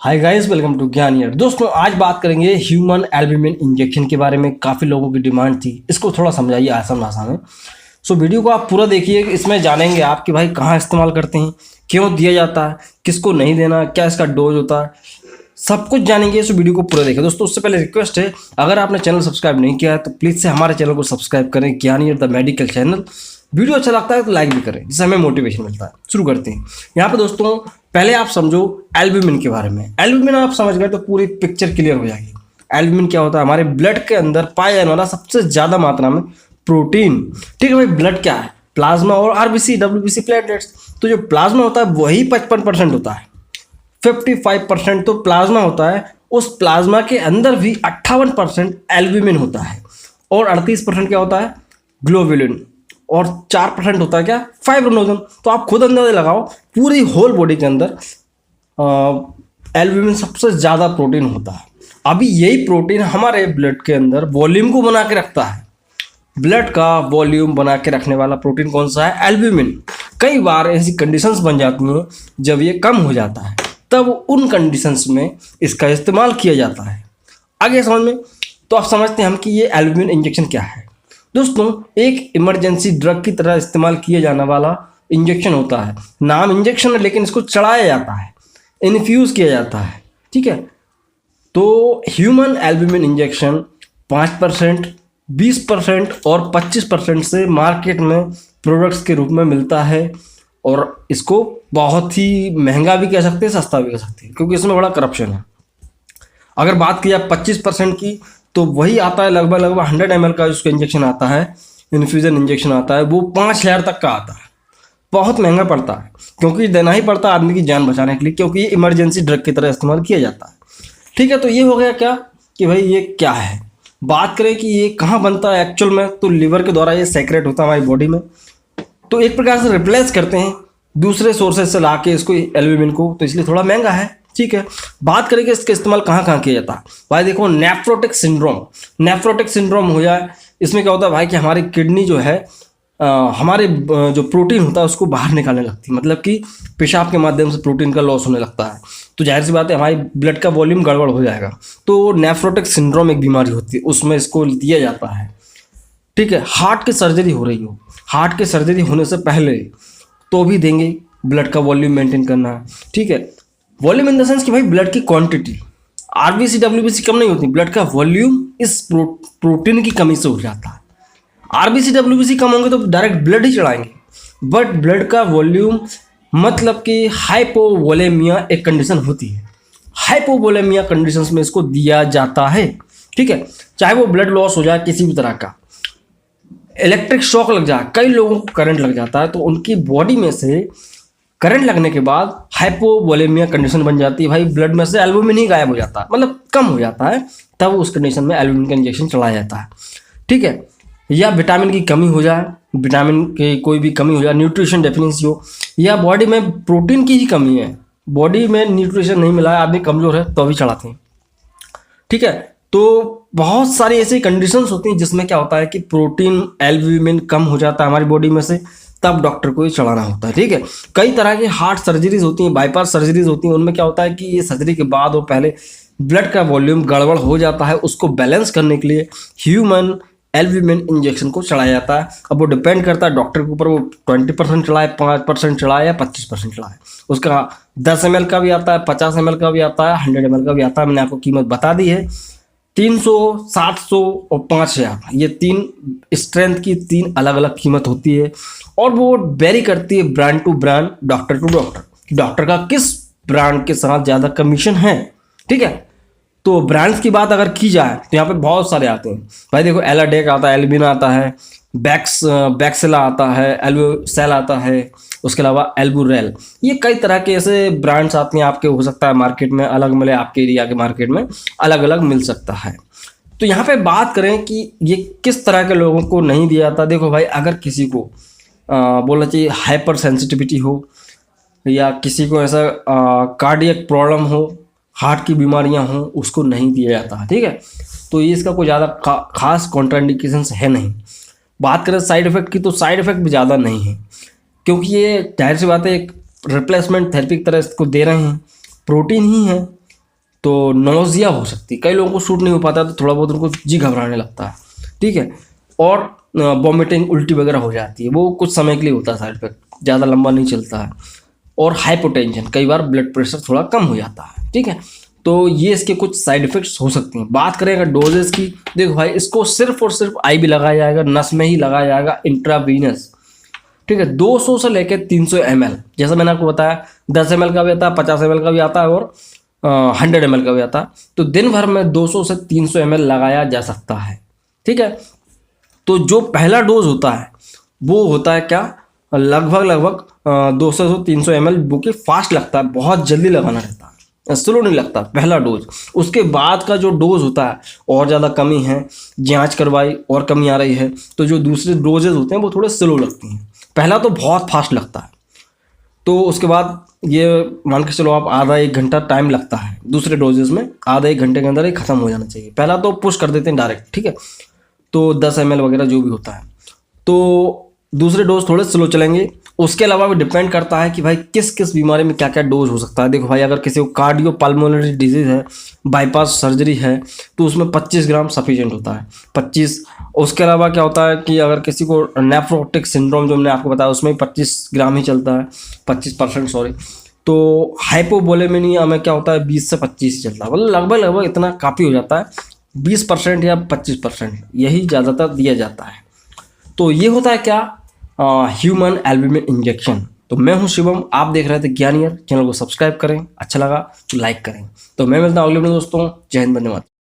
Hi guys, welcome to ज्ञान year. दोस्तों, आज बात करेंगे ह्यूमन एल्ब्यूमिन इंजेक्शन के बारे में। काफ़ी लोगों की डिमांड थी, इसको थोड़ा समझाइए आसान भाषा में। सो वीडियो को आप पूरा देखिए, इसमें जानेंगे आप कि भाई कहाँ इस्तेमाल करते हैं, क्यों दिया जाता है, किसको नहीं देना, क्या इसका डोज होता है, सब कुछ जानेंगे। इस वीडियो को पूरा देखिए। दोस्तों, उससे पहले रिक्वेस्ट है, अगर आपने चैनल सब्सक्राइब नहीं किया है तो प्लीज़ से हमारे चैनल को सब्सक्राइब करें, ज्ञान year the medical channel. Video अच्छा लगता है तो लाइक भी करें, जिससे हमें मोटिवेशन मिलता है। शुरू करते हैं। यहाँ पे दोस्तों, पहले आप समझो एल्ब्यूमिन के बारे में। एल्ब्यूमिन आप समझ गए तो पूरी पिक्चर क्लियर हो जाएगी। एल्ब्यूमिन क्या होता है? हमारे ब्लड के अंदर पाया जाने वाला सबसे ज़्यादा मात्रा में प्रोटीन। ठीक है भाई, ब्लड क्या है? प्लाज्मा और आरबीसी, डब्ल्यूबीसी, प्लेटलेट्स। तो जो प्लाज्मा होता है वही 55% होता है। 55% तो प्लाज्मा होता है। उस प्लाज्मा के अंदर भी 58% एल्ब्यूमिन होता है और 38% क्या होता है? ग्लोबुलिन। और 4% होता है क्या? फाइब्रोनोजन। तो आप खुद अंदाजा लगाओ, पूरी होल बॉडी के अंदर एल्ब्यूमिन सबसे ज़्यादा प्रोटीन होता है। अभी यही प्रोटीन हमारे ब्लड के अंदर वॉल्यूम को बना के रखता है। ब्लड का वॉल्यूम बना के रखने वाला प्रोटीन कौन सा है? एल्ब्यूमिन। कई बार ऐसी कंडीशंस बन जाती हैं जब ये कम हो जाता है, तब उन कंडीशंस में इसका इस्तेमाल किया जाता है। आगे समझ में तो आप समझते हैं हम कि ये एल्ब्यूमिन इंजेक्शन क्या है। दोस्तों, एक इमरजेंसी ड्रग की तरह इस्तेमाल किया जाने वाला इंजेक्शन होता है। नाम इंजेक्शन है, लेकिन इसको चढ़ाया जाता है, इन्फ्यूज़ किया जाता है। ठीक है, तो ह्यूमन एल्ब्यूमिन इंजेक्शन 5%, 20% और 25% से मार्केट में प्रोडक्ट्स के रूप में मिलता है। और इसको बहुत ही महंगा भी कह सकते हैं, सस्ता भी कह सकते हैं, क्योंकि इसमें बड़ा करप्शन है। अगर बात की जाए 25% की, तो वही आता है लगभग 100 ml का उसका इंजेक्शन आता है, इन्फ्यूज़न इंजेक्शन आता है, वो 5,000 तक का आता है। बहुत महंगा पड़ता है, क्योंकि देना ही पड़ता है आदमी की जान बचाने के लिए, क्योंकि ये इमरजेंसी ड्रग की तरह इस्तेमाल किया जाता है। ठीक है, तो ये हो गया क्या कि भाई ये क्या है। बात करें कि ये कहाँ बनता है एक्चुअल में, तो लिवर के द्वारा ये सेक्रेट होता है हमारी बॉडी में। तो एक प्रकार से रिप्लेस करते हैं दूसरे सोर्सेज से ला के इसको, एल्ब्यूमिन को, तो इसलिए थोड़ा महंगा है। ठीक है, बात करें कि इसका इस्तेमाल कहाँ कहाँ किया जाता है। भाई देखो, नेफ्रोटिक सिंड्रोम। नेफ्रोटिक सिंड्रोम हो जाए, इसमें क्या होता है भाई कि हमारी किडनी जो है हमारे जो प्रोटीन होता है उसको बाहर निकालने लगती है, मतलब कि पेशाब के माध्यम से प्रोटीन का लॉस होने लगता है। तो जाहिर सी बात है हमारी ब्लड का वॉल्यूम गड़बड़ हो जाएगा। तो नेफ्रोटिक सिंड्रोम एक बीमारी होती है, उसमें इसको दिया जाता है। ठीक है, हार्ट की सर्जरी हो रही हो, हार्ट की सर्जरी होने से पहले तो भी देंगे, ब्लड का वॉल्यूम मेंटेन करना है। ठीक है, वॉल्यूम इन द सेंस कि भाई ब्लड की क्वांटिटी, आरबीसी डब्ल्यूबीसी कम नहीं होती, ब्लड का वॉल्यूम इस प्रोटीन की कमी से हो जाता है। आरबीसी डब्ल्यूबीसी कम होंगे तो डायरेक्ट ब्लड ही चढ़ाएंगे, बट ब्लड का वॉल्यूम, मतलब कि हाइपोवोलेमिया एक कंडीशन होती है। हाइपोवोलेमिया कंडीशंस में इसको दिया जाता है। ठीक है, चाहे वो ब्लड लॉस हो जाए किसी भी तरह का, इलेक्ट्रिक शॉक लग जाए, कई लोगों को करंट लग जाता है, तो उनकी बॉडी में से करंट लगने के बाद हाइपोवोलेमिया कंडीशन बन जाती है। भाई ब्लड में से एल्ब्यूमिन ही गायब हो जाता है, मतलब कम हो जाता है, तब उस कंडीशन में एल्ब्यूमिन का इंजेक्शन चलाया जाता है। ठीक है, या विटामिन की कमी हो जाए, विटामिन की कोई भी कमी हो जाए, न्यूट्रिशन डेफिशिएंसी हो, या बॉडी में प्रोटीन की ही कमी है, बॉडी में न्यूट्रिशन नहीं मिला है, आदमी कमज़ोर है, तो भी चढ़ाते हैं। ठीक है, तो बहुत सारी ऐसी कंडीशंस होती हैं जिसमें क्या होता है कि प्रोटीन, एल्ब्यूमिन कम हो जाता है हमारी बॉडी में से, तब डॉक्टर को ये चढ़ाना होता है। ठीक है, कई तरह की हार्ट सर्जरीज होती हैं, बाईपास सर्जरीज होती हैं, उनमें क्या होता है कि ये सर्जरी के बाद और पहले ब्लड का वॉल्यूम गड़बड़ हो जाता है, उसको बैलेंस करने के लिए ह्यूमन एल्ब्यूमिन इंजेक्शन को चढ़ाया जाता है। अब वो डिपेंड करता है डॉक्टर के ऊपर, वो 20% चढ़ाए, 5% चढ़ाए या 25% चढ़ाए। उसका 10 ml का भी आता है, 50 ml का भी आता है, 100 ml का भी आता है। मैंने आपको कीमत बता दी है, 300, 700 और 5,000। ये तीन स्ट्रेंथ की तीन अलग अलग कीमत होती है, और वो वेरी करती है brand to brand, doctor to doctor, कि डॉक्टर का किस ब्रांड के साथ ज़्यादा कमीशन है। ठीक है, तो ब्रांड्स की बात अगर की जाए तो यहाँ पे बहुत सारे आते हैं। भाई देखो, एलाडेक आता है, एल्बिन आता है, बैक्सेला आता है, एल्बोसेल आता है, उसके अलावा एल्बुरेल। ये कई तरह के ऐसे ब्रांड्स आते हैं आपके, हो सकता है मार्केट में अलग मिले, आपके एरिया के मार्केट में अलग अलग मिल सकता है। तो यहाँ पे बात करें कि ये किस तरह के लोगों को नहीं दिया जाता। देखो भाई, अगर किसी को बोलना चाहिए हाइपर सेंसिटिविटी हो, या किसी को ऐसा कार्डियक प्रॉब्लम हो, हार्ट की बीमारियां हों, उसको नहीं दिया जाता। ठीक है, तो ये इसका कोई ज़्यादा खास कॉन्ट्राइंडिकेशंस है नहीं। बात करें साइड इफ़ेक्ट की, तो साइड इफ़ेक्ट भी ज़्यादा नहीं है, क्योंकि ये जाहिर सी बात है एक रिप्लेसमेंट थेरेपी की तरह इसको दे रहे हैं, प्रोटीन ही है, तो नौजिया हो सकती है, कई लोगों को शूट नहीं हो पाता, तो थोड़ा बहुत उनको जी घबराने लगता है, ठीक है। और वॉमिटिंग, उल्टी वगैरह हो जाती है, वो कुछ समय के लिए होता है साइड इफेक्ट, ज़्यादा लंबा नहीं चलता है। और हाइपोटेंशन, कई बार ब्लड प्रेशर थोड़ा कम हो जाता है, ठीक है। तो ये इसके कुछ साइड इफेक्ट्स हो सकती हैं। बात करें अगर डोजेस की, देखो भाई इसको सिर्फ और सिर्फ आई भी लगाया जाएगा, नस में ही लगाया जाएगा, इंट्रावीनस, ठीक है। 200 से लेकर 300 ml, जैसा मैंने आपको बताया 10 ml का भी आता है, 50 ml का भी आता है, और 100 ml का भी आता है। तो दिन भर में 200 से 300 ml लगाया जा सकता है, ठीक है। तो जो पहला डोज होता है वो होता है क्या, लगभग 200 से 300 ml, वो कि फास्ट लगता है, बहुत जल्दी लगाना रहता है, स्लो नहीं लगता पहला डोज। उसके बाद का जो डोज होता है और ज़्यादा कमी है, जांच करवाई और कमी आ रही है, तो जो दूसरे डोजेज होते हैं वो थोड़े स्लो लगती हैं। पहला तो बहुत फास्ट लगता है, तो उसके बाद ये मान के चलो आप आधा एक घंटा टाइम लगता है, दूसरे डोजेस में आधा एक घंटे के अंदर ही खत्म हो जाना चाहिए। पहला तो पुश कर देते हैं डायरेक्ट, ठीक है, तो 10 ml वगैरह जो भी होता है। तो दूसरे डोज थोड़े स्लो चलेंगे। उसके अलावा भी डिपेंड करता है कि भाई किस किस बीमारी में क्या क्या डोज हो सकता है। देखो भाई, अगर किसी को कार्डियो पल्मोनरी डिजीज़ है, बाईपास सर्जरी है, तो उसमें 25 ग्राम सफिशिएंट होता है, 25। उसके अलावा क्या होता है कि अगर किसी को नेफ्रोटिक सिंड्रोम जो मैंने आपको बताया, उसमें 25 ग्राम ही चलता है, 25% सॉरी। तो हाइपोवोलेमिया में क्या होता है, 20 से 25 ही चलता है, मतलब लगभग इतना काफ़ी हो जाता है, 20% या 25% यही ज़्यादातर दिया जाता है। तो ये होता है क्या, ह्यूमन एल्ब्यूमिन इंजेक्शन। तो मैं हूं शिवम, आप देख रहे थे ज्ञानियर। चैनल को सब्सक्राइब करें, अच्छा लगा तो लाइक करें। तो मैं मिलता हूं अगले वीडियो में दोस्तों। जय हिंद, धन्यवाद।